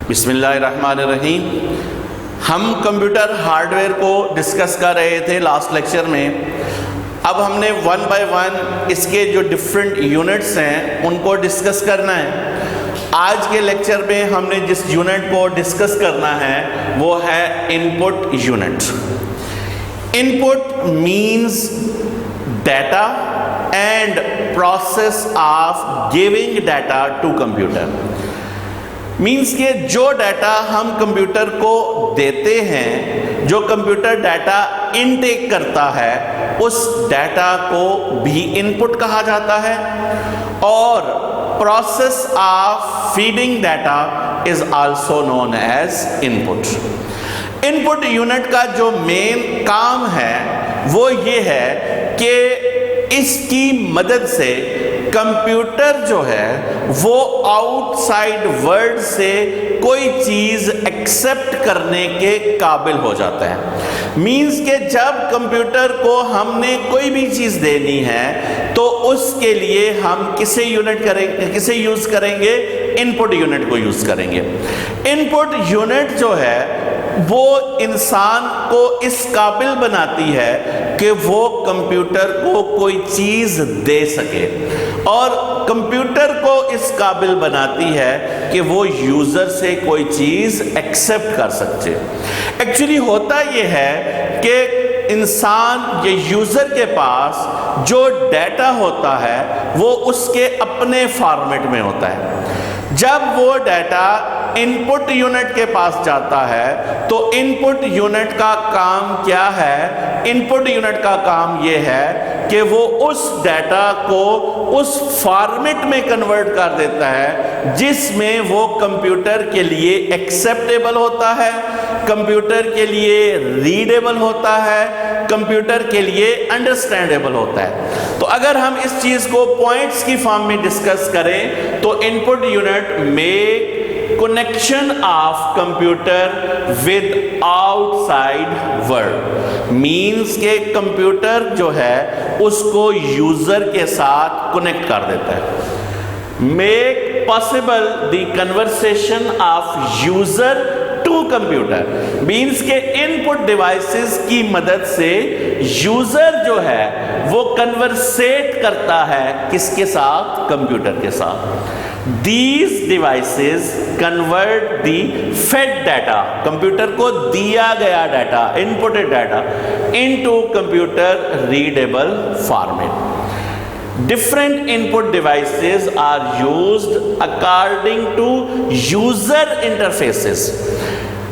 बिस्मिल्लाहिर्रहमानिर्रहीम। हम computer hardware को डिस्कस कर रहे थे लास्ट लेक्चर में। अब हमने वन बाय वन इसके जो डिफरेंट यूनिट्स हैं उनको डिस्कस करना है। आज के लेक्चर में हमने जिस यूनिट को डिस्कस करना है वो है input unit. Input means data and process of giving data to computer. Means के जो डाटा हम कंप्यूटर को देते हैं, जो कंप्यूटर डाटा इनटेक करता है, उस डाटा को भी इनपुट कहा जाता है। और process of feeding data is also known as input. Input unit का जो मेन काम है वो ये है कि इसकी मदद से कंप्यूटर जो है वो आउटसाइड वर्ल्ड से कोई चीज़ एक्सेप्ट करने के काबिल हो जाता है। मीन्स के जब कंप्यूटर को हमने कोई भी चीज़ देनी है तो उसके लिए हम किसे यूज़ करेंगे? इनपुट यूनिट को यूज़ करेंगे। इनपुट यूनिट जो है वो इंसान को इस काबिल बनाती है कि वो कंप्यूटर को कोई चीज़ दे सके, और कंप्यूटर को इस काबिल बनाती है कि वो यूज़र से कोई चीज़ एक्सेप्ट कर सकते। एक्चुअली होता ये है कि इंसान या यूज़र के पास जो डाटा होता है वो उसके अपने फॉर्मेट में होता है। जब वो डाटा इनपुट यूनिट के पास जाता है तो इनपुट यूनिट का काम क्या है? इनपुट यूनिट का काम ये है कि वो उस डाटा को उस फॉर्मेट में कन्वर्ट कर देता है जिसमें वो कंप्यूटर के लिए एक्सेप्टेबल होता है, कंप्यूटर के लिए रीडेबल होता है, कंप्यूटर के लिए अंडरस्टैंडेबल होता है। तो अगर हम इस चीज़ को पॉइंट्स की फॉर्म में डिस्कस करें तो इनपुट यूनिट में connection of computer with outside world means के कंप्यूटर जो है उसको यूजर के साथ कनेक्ट कर देता है। make possible the conversation of user to computer means के इनपुट डिवाइसेस की मदद से यूजर जो है वो कन्वर्सेट करता है किसके साथ? कंप्यूटर के साथ। These devices convert the fed data, computer को दिया गया data, inputted data, into computer readable format. Different input devices are used according to user interfaces.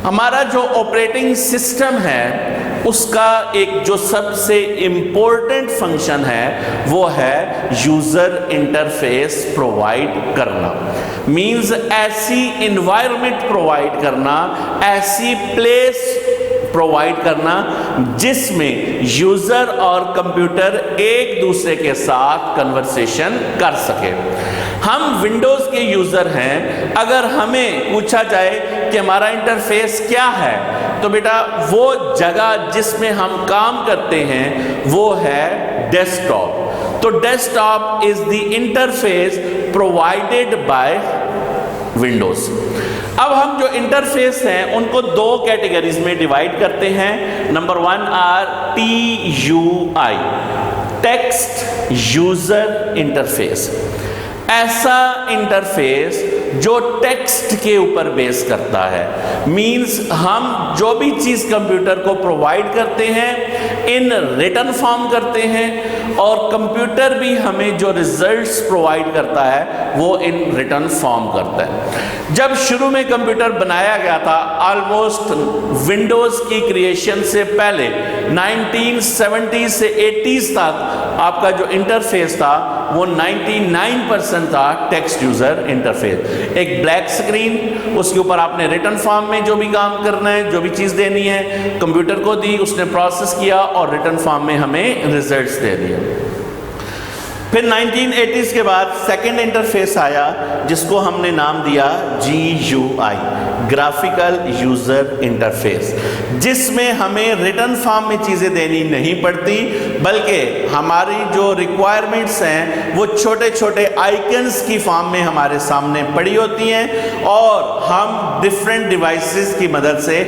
हमारा जो ऑपरेटिंग सिस्टम है उसका एक जो सबसे इम्पोर्टेंट फंक्शन है वो है यूज़र इंटरफेस प्रोवाइड करना। मीन्स ऐसी इन्वायरमेंट प्रोवाइड करना, ऐसी प्लेस प्रोवाइड करना जिसमें यूज़र और कंप्यूटर एक दूसरे के साथ कन्वर्सेशन कर सके। हम विंडोज़ के यूज़र हैं, अगर हमें पूछा जाए कि हमारा इंटरफेस क्या है तो बेटा वो जगह जिसमें हम काम करते हैं वो है डेस्कटॉप। तो desktop is the interface provided by Windows. अब हम जो इंटरफेस हैं उनको दो कैटेगरीज में डिवाइड करते हैं। Number one are TUI, text user interface. ऐसा इंटरफेस जो टेक्स्ट के ऊपर बेस करता है। मीन्स हम जो भी चीज़ कंप्यूटर को प्रोवाइड करते हैं इन रिटन फॉर्म करते हैं, और कंप्यूटर भी हमें जो रिजल्ट्स प्रोवाइड करता है वो इन रिटन फॉर्म करता है। जब शुरू में कंप्यूटर बनाया गया था, ऑलमोस्ट विंडोज़ की क्रिएशन से पहले 1970 से 80s तक आपका जो इंटरफेस था वो 99% था टेक्स्ट यूज़र इंटरफेस। एक ब्लैक स्क्रीन, उसके ऊपर आपने रिटन फॉर्म में जो भी काम करना है, जो भी चीज़ देनी है, कंप्यूटर को दी, उसने प्रोसेस किया और रिटन फॉर्म में हमें रिजल्ट्स दे दिए। फिर 1980s के बाद सेकंड इंटरफेस आया जिसको हमने नाम दिया GUI, ग्राफिकल यूज़र इंटरफेस। जिसमें हमें रिटन फॉर्म में चीज़ें देनी नहीं पड़ती, बल्कि हमारी जो रिक्वायरमेंट्स हैं वो छोटे छोटे आइकन्स की फॉर्म में हमारे सामने पड़ी होती हैं और हम डिफरेंट डिवाइसेस की मदद से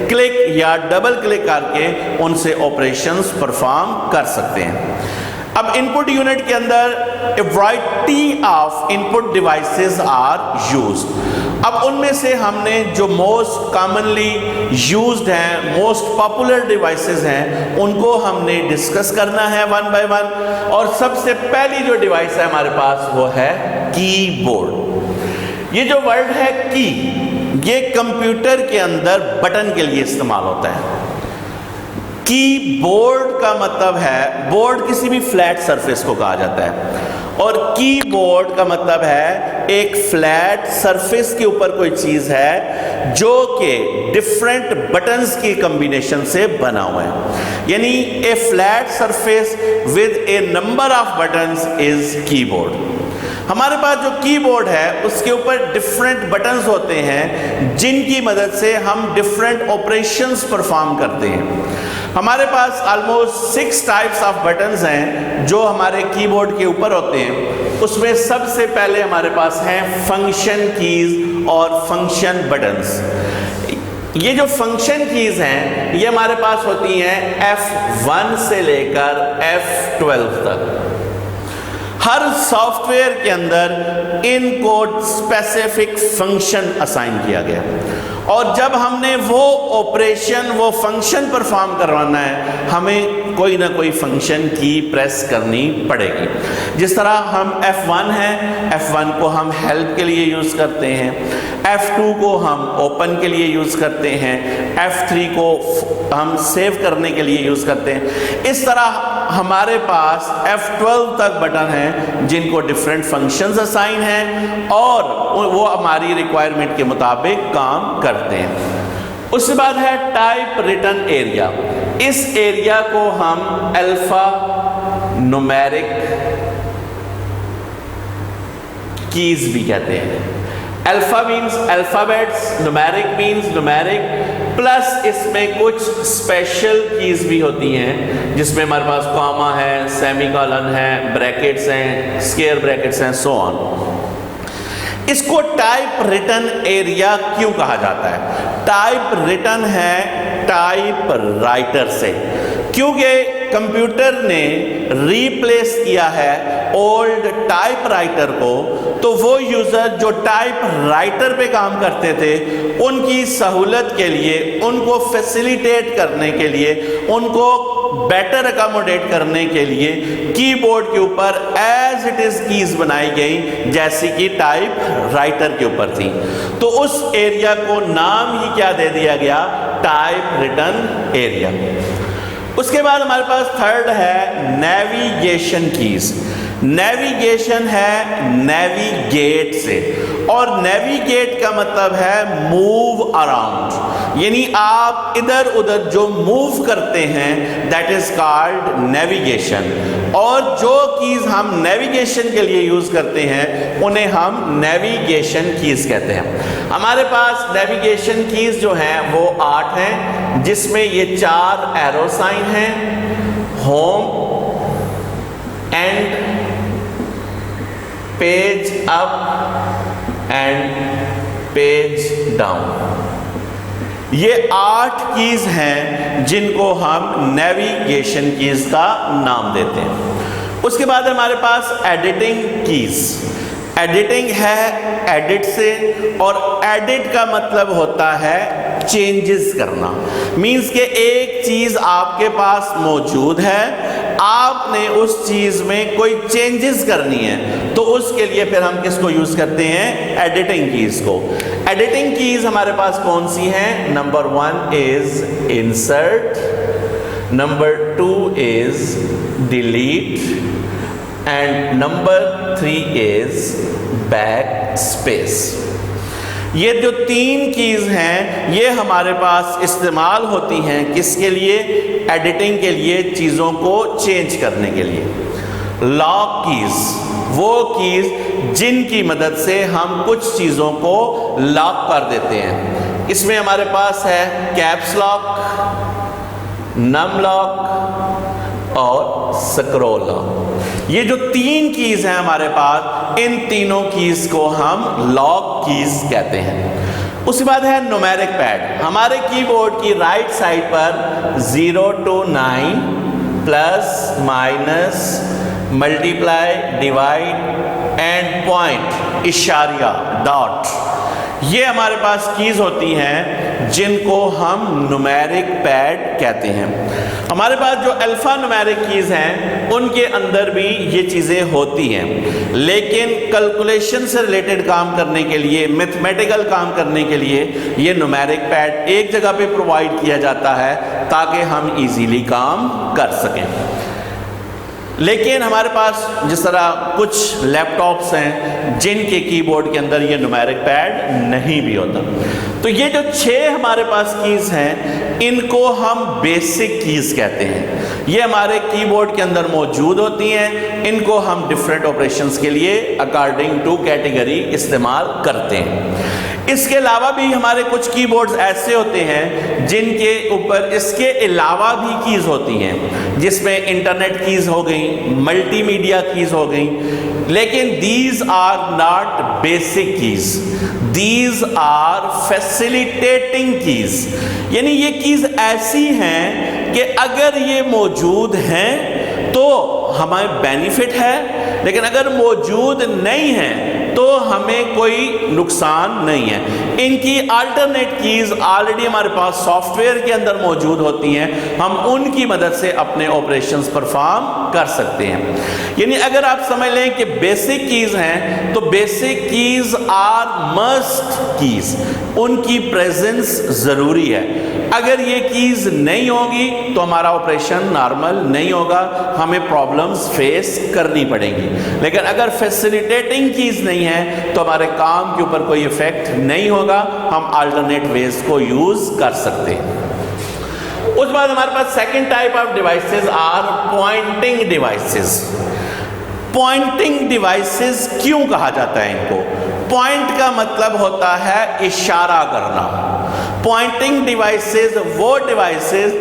क्लिक या डबल क्लिक करके उनसे ऑपरेशंस परफॉर्म कर सकते हैं। अब इनपुट यूनिट के अंदर a variety of input devices are used. अब उनमें से हमने जो मोस्ट कॉमनली यूज्ड हैं, मोस्ट पॉपुलर डिवाइसेस हैं, उनको हमने डिस्कस करना है वन बाय वन। और सबसे पहली जो डिवाइस है हमारे पास वो है कीबोर्ड। ये जो वर्ड है की, ये कंप्यूटर के अंदर बटन के लिए इस्तेमाल होता है। कीबोर्ड का मतलब है, बोर्ड किसी भी फ्लैट सरफेस को कहा जाता है और कीबोर्ड का मतलब है एक फ्लैट सरफेस के ऊपर कोई चीज है जो कि डिफरेंट बटन्स की कॉम्बिनेशन से बना हुआ है, यानी a flat surface with a number of buttons is keyboard. हमारे पास जो कीबोर्ड है उसके ऊपर डिफरेंट बटन्स होते हैं जिनकी मदद से हम डिफरेंट ऑपरेशंस परफॉर्म करते हैं। हमारे पास ऑलमोस्ट 6 टाइप्स ऑफ बटन्स हैं जो हमारे कीबोर्ड के ऊपर होते हैं। उसमें सबसे पहले हमारे पास हैं फंक्शन कीज और फंक्शन बटन्स। ये जो फंक्शन कीज हैं ये हमारे पास होती हैं F1 से लेकर F12 तक। हर सॉफ्टवेयर के अंदर इनको स्पेसिफिक फंक्शन असाइन किया गया और जब हमने वो ऑपरेशन, वो फंक्शन परफॉर्म करवाना है, हमें कोई ना कोई फंक्शन की प्रेस करनी पड़ेगी। जिस तरह हम F1 है, F1 को हम हेल्प के लिए यूज़ करते हैं, F2 को हम ओपन के लिए यूज़ करते हैं, F3 को हम सेव करने के लिए यूज़ करते हैं। इस तरह हमारे पास F12 तक बटन हैं जिनको डिफरेंट फंक्शंस असाइन हैं और वो हमारी रिक्वायरमेंट के मुताबिक काम करते हैं। उसके बाद है टाइप रिटन एरिया। इस एरिया को हम अल्फा न्यूमेरिक कीज भी कहते हैं। Alpha means alphabets, numeric means numeric, plus इसमें कुछ स्पेशल कीज भी होती हैं जिसमें हमारे पास कॉमा है, सेमीकोलन है, ब्रैकेट्स हैं, स्क्वायर ब्रैकेट्स हैं, सो ऑन। इसको टाइप रिटन एरिया क्यों कहा जाता है? टाइप रिटन है टाइप राइटर से, क्योंकि कंप्यूटर ने रिप्लेस किया है ओल्ड टाइप राइटर को, तो वो यूज़र जो टाइप राइटर पे काम करते थे उनकी सहूलत के लिए, उनको फैसिलिटेट करने के लिए, उनको बेटर अकोमोडेट करने के लिए कीबोर्ड के ऊपर एज इट इज़ कीज बनाई गई जैसी कि टाइप राइटर के ऊपर थी। तो उस एरिया को नाम ही क्या दे दिया गया? Type written area. उसके बाद हमारे पास थर्ड है नेविगेशन कीज। नेविगेशन है नेविगेट से, और नेविगेट का मतलब है मूव अराउंड, यानी आप इधर उधर जो मूव करते हैं दैट इज कॉल्ड नेविगेशन। और जो कीज हम नेविगेशन के लिए यूज करते हैं उन्हें हम नेविगेशन कीज कहते हैं। हमारे पास नेविगेशन कीज जो हैं वो 8 हैं, जिसमें ये 4 एरो साइन हैं, home, and, page up and page down. ये 8 कीज हैं जिनको हम नेविगेशन कीज का नाम देते हैं। उसके बाद हमारे पास एडिटिंग कीज। एडिटिंग है एडिट से, और एडिट का मतलब होता है चेंजेस करना। मीन्स के एक चीज आपके पास मौजूद है, आपने उस चीज में कोई चेंजेस करनी है, तो उसके लिए फिर हम किसको यूज करते हैं? एडिटिंग कीज को। एडिटिंग कीज हमारे पास कौन सी हैं? Number 1 is insert, number 2 is delete, and number 3 is back space. ये जो 3 कीज हैं ये हमारे पास इस्तेमाल होती हैं किसके लिए? एडिटिंग के लिए, चीज़ों को चेंज करने के लिए। लॉक कीज, वो कीज जिनकी मदद से हम कुछ चीज़ों को लॉक कर देते हैं। इसमें हमारे पास है कैप्स लॉक, नम लॉक और स्क्रॉल लॉक। ये जो 3 कीज हैं हमारे पास, इन तीनों कीज को हम लॉक कीज कहते हैं। उसके बाद है न्यूमेरिक पैड। हमारे कीबोर्ड की राइट साइड पर 0 to 9 plus minus multiply divide and point इशारिया डॉट, ये हमारे पास कीज होती हैं जिनको हम न्यूमेरिक पैड कहते हैं। हमारे पास जो अल्फा न्यूमेरिक कीज हैं उनके अंदर भी ये चीज़ें होती हैं, लेकिन कैलकुलेशन से रिलेटेड काम करने के लिए, मैथमेटिकल काम करने के लिए ये न्यूमेरिक पैड एक जगह पे प्रोवाइड किया जाता है ताकि हम इजीली काम कर सकें। लेकिन हमारे पास जिस तरह कुछ लैपटॉप्स हैं जिनके कीबोर्ड के अंदर ये न्यूमेरिक पैड नहीं भी होता, तो ये जो 6 हमारे पास कीज हैं इनको हम बेसिक कीज कहते हैं। ये हमारे कीबोर्ड के अंदर मौजूद होती हैं, इनको हम डिफरेंट ऑपरेशंस के लिए अकॉर्डिंग टू कैटेगरी इस्तेमाल करते हैं। इसके अलावा भी हमारे कुछ कीबोर्ड्स ऐसे होते हैं जिनके ऊपर इसके अलावा भी कीज होती हैं, जिसमें इंटरनेट कीज हो गई, मल्टीमीडिया कीज हो गई, लेकिन these are not basic keys, these are facilitating keys. यानी ये कीज ऐसी हैं कि अगर ये मौजूद हैं तो हमें बेनिफिट है, लेकिन अगर मौजूद नहीं है तो हमें कोई नुकसान नहीं है। इनकी अल्टरनेट कीज ऑलरेडी हमारे पास सॉफ्टवेयर के अंदर मौजूद होती हैं, हम उनकी मदद से अपने ऑपरेशंस परफॉर्म कर सकते हैं। यानी अगर आप समझ लें कि बेसिक कीज हैं तो basic keys are must keys, उनकी प्रेजेंस जरूरी है। अगर ये कीज नहीं होगी तो हमारा ऑपरेशन नॉर्मल नहीं होगा, हमें प्रॉब्लम्स फेस करनी पड़ेंगी। लेकिन अगर फैसिलिटेटिंग कीज नहीं है तो हमारे काम के ऊपर कोई इफेक्ट नहीं होगा, हम अल्टरनेट वेज को यूज कर सकते हैं। उसके बाद हमारे पास second type of devices are pointing devices. Pointing devices क्यों कहा जाता है इनको? पॉइंट का मतलब होता है इशारा करना। पॉइंटिंग डिवाइसेस वो डिवाइसेस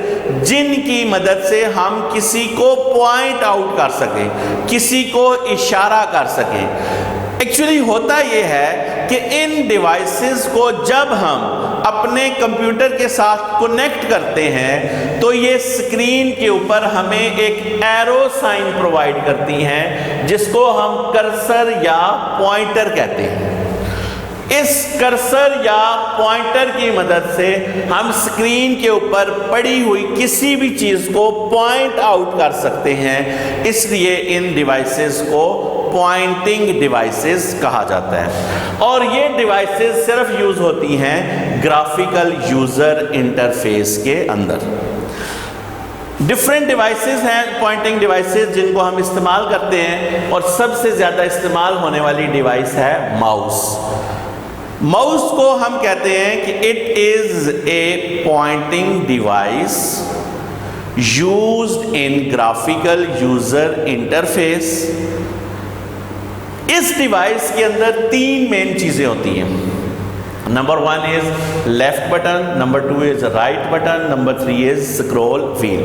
जिनकी मदद से हम किसी को पॉइंट आउट कर सकें, किसी को इशारा कर सकें। एक्चुअली होता यह है कि इन डिवाइसेस को जब हम अपने कंप्यूटर के साथ कनेक्ट करते हैं तो ये स्क्रीन के ऊपर हमें एक एरो साइन प्रोवाइड करती हैं जिसको हम कर्सर या पॉइंटर कहते हैं। इस कर्सर या पॉइंटर की मदद से हम स्क्रीन के ऊपर पड़ी हुई किसी भी चीज को पॉइंट आउट कर सकते हैं, इसलिए इन डिवाइसेस को पॉइंटिंग डिवाइसेस कहा जाता है। और ये डिवाइसेस सिर्फ यूज होती हैं ग्राफिकल यूजर इंटरफेस के अंदर। डिफरेंट डिवाइसेस हैं पॉइंटिंग डिवाइसेस जिनको हम इस्तेमाल करते हैं, और सबसे ज्यादा इस्तेमाल होने वाली डिवाइस है माउस। माउस को हम कहते हैं कि it is a pointing device used in graphical user interface. इस डिवाइस के अंदर 3 मेन चीजें होती हैं। Number 1 is left button, number 2 is right button, number 3 is scroll wheel.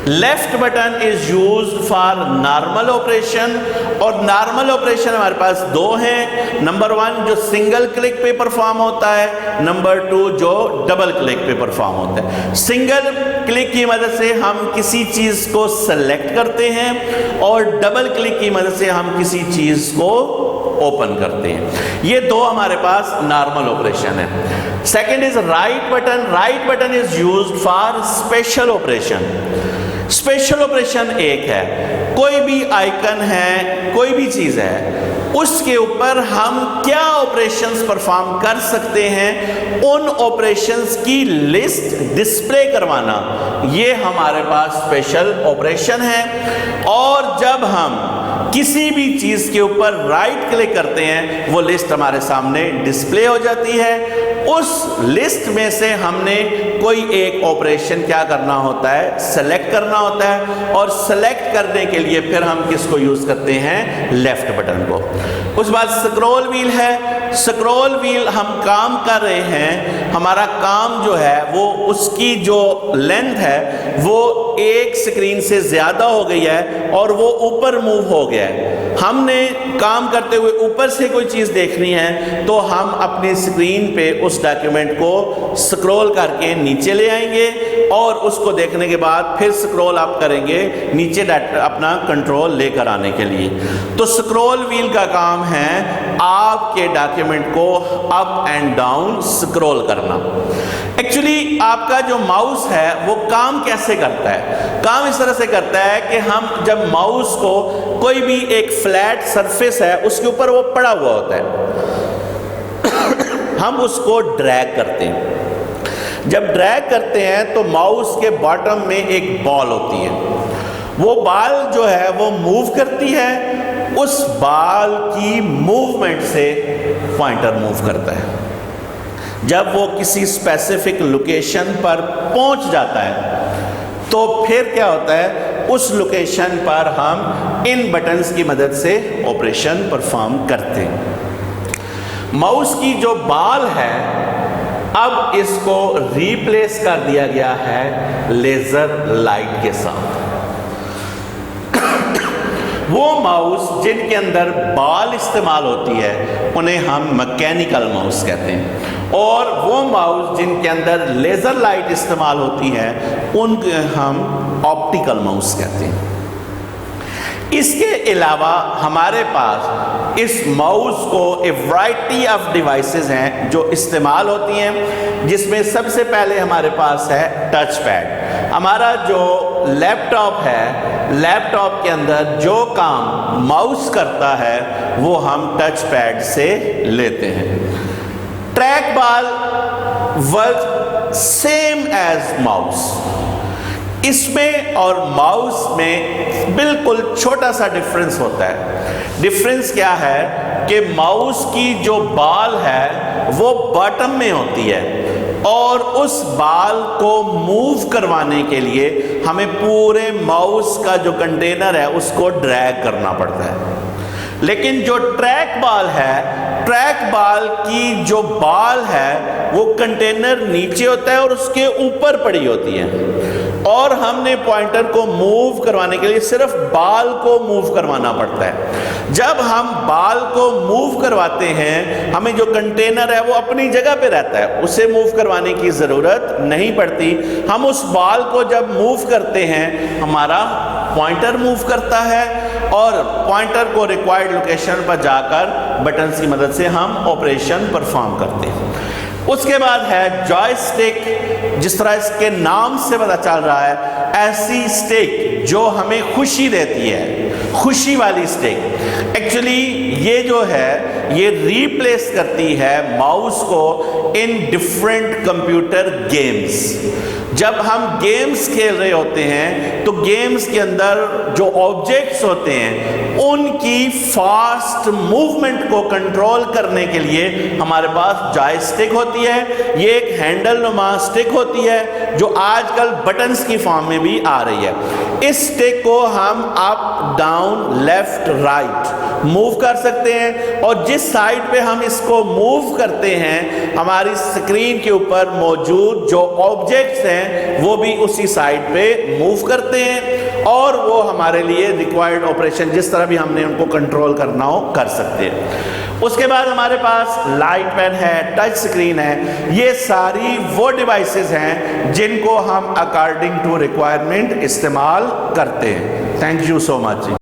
Left button is used for normal operation, और normal operation हमारे पास 2 हैं। Number 1 जो सिंगल क्लिक पे परफॉर्म होता है, नंबर 2 जो डबल क्लिक पे परफॉर्म होता है। सिंगल क्लिक की मदद से हम किसी चीज को सेलेक्ट करते हैं, और डबल क्लिक की मदद से हम किसी चीज को ओपन करते हैं। ये 2 हमारे पास नॉर्मल ऑपरेशन है। Second is right button. Right button is used for special operation. Special operation एक है, कोई भी आइकन है, कोई भी चीज है, उसके ऊपर हम क्या ऑपरेशंस परफॉर्म कर सकते हैं, उन ऑपरेशंस की लिस्ट डिस्प्ले करवाना, ये हमारे पास स्पेशल ऑपरेशन है। और जब हम किसी भी चीज के ऊपर राइट क्लिक करते हैं वो लिस्ट हमारे सामने डिस्प्ले हो जाती है। उस लिस्ट में से हमने कोई एक ऑपरेशन क्या करना होता है, सेलेक्ट करना होता है, और सेलेक्ट करने के लिए फिर हम किसको यूज करते हैं, लेफ्ट बटन को। उस बाद स्क्रॉल व्हील है। स्क्रॉल व्हील हम काम कर रहे हैं, हमारा काम जो है वो उसकी जो लेंथ है वो एक स्क्रीन से ज़्यादा हो गई है और वो ऊपर मूव हो गया है। हमने काम करते हुए ऊपर से कोई चीज़ देखनी है तो हम अपनी स्क्रीन पे उस डॉक्यूमेंट को स्क्रॉल करके नीचे ले आएंगे और उसको देखने के बाद फिर स्क्रॉल अप करेंगे नीचे अपना कंट्रोल लेकर आने के लिए। तो स्क्रॉल व्हील का काम है आपके डॉक्यूमेंट को अप एंड डाउन स्क्रॉल करना। एक्चुअली आपका जो माउस है वो काम कैसे करता है? काम इस तरह से करता है कि हम जब माउस को कोई भी एक फ्लैट सरफेस है उसके ऊपर वो पड़ा हुआ होता है हम उसको ड्रैग करते हैं। जब ड्रैग करते हैं तो माउस के बॉटम में एक बॉल होती है, वो बॉल जो है वो मूव करती है, उस बॉल की मूवमेंट से पॉइंटर मूव करता है। जब वो किसी स्पेसिफिक लोकेशन पर पहुंच जाता है तो फिर क्या होता है, उस लोकेशन पर हम इन बटन्स की मदद से ऑपरेशन परफॉर्म करते हैं। माउस की जो बॉल है अब इसको रिप्लेस कर दिया गया है लेज़र लाइट के साथ। वो माउस जिनके अंदर बॉल इस्तेमाल होती है उन्हें हम मैकेनिकल माउस कहते हैं, और वो माउस जिनके अंदर लेज़र लाइट इस्तेमाल होती है उनको हम ऑप्टिकल माउस कहते हैं। इसके अलावा हमारे पास इस माउस को ए वैरायटी ऑफ डिवाइसेस हैं जो इस्तेमाल होती हैं, जिसमें सबसे पहले हमारे पास है टच पैड। हमारा जो लैपटॉप है, लैपटॉप के अंदर जो काम माउस करता है वो हम टच पैड से लेते हैं। Track ball work same as mouse. इसमें और माउस में बिल्कुल छोटा सा डिफरेंस होता है। डिफरेंस क्या है कि माउस की जो बॉल है वो बॉटम में होती है और उस बॉल को मूव करवाने के लिए हमें पूरे माउस का जो कंटेनर है उसको ड्रैग करना पड़ता है। लेकिन जो ट्रैक बॉल है, ट्रैक बॉल की जो बॉल है वो कंटेनर नीचे होता है और उसके ऊपर पड़ी होती है, और हमने पॉइंटर को मूव करवाने के लिए सिर्फ बॉल को मूव करवाना पड़ता है। जब हम बॉल को मूव करवाते हैं हमें जो कंटेनर है वो अपनी जगह पे रहता है, उसे मूव करवाने की ज़रूरत नहीं पड़ती। हम उस बॉल को जब मूव करते हैं हमारा पॉइंटर मूव करता है और पॉइंटर को रिक्वायर्ड लोकेशन पर जाकर बटन्स की मदद से हम ऑपरेशन परफॉर्म करते हैं। उसके बाद है जॉयस्टिक। जिस तरह इसके नाम से पता चल रहा है, ऐसी स्टिक जो हमें खुशी देती है, खुशी वाली स्टिक। एक्चुअली ये जो है ये रिप्लेस करती है माउस को इन डिफरेंट कंप्यूटर गेम्स। जब हम गेम्स खेल रहे होते हैं तो गेम्स के अंदर जो ऑब्जेक्ट्स होते हैं उनकी फास्ट मूवमेंट को कंट्रोल करने के लिए हमारे पास जॉयस्टिक होती है। ये एक हैंडल नुमा स्टिक होती है जो आजकल बटन्स की फॉर्म में भी आ रही है। इस स्टिक को हम up down left right move कर सकते हैं, और जिस साइड पे हम इसको मूव करते हैं हमारी स्क्रीन के ऊपर मौजूद जो ऑब्जेक्ट्स हैं वो भी उसी साइड पे मूव करते हैं, और वो हमारे लिए रिक्वायर्ड ऑपरेशन जिस तरह भी हमने उनको कंट्रोल करना हो कर सकते हैं। उसके बाद हमारे पास लाइट पेन है, टच स्क्रीन है। ये सारी वो डिवाइसेस हैं जिनको हम अकॉर्डिंग टू रिक्वायरमेंट इस्तेमाल करते हैं। Thank you so much.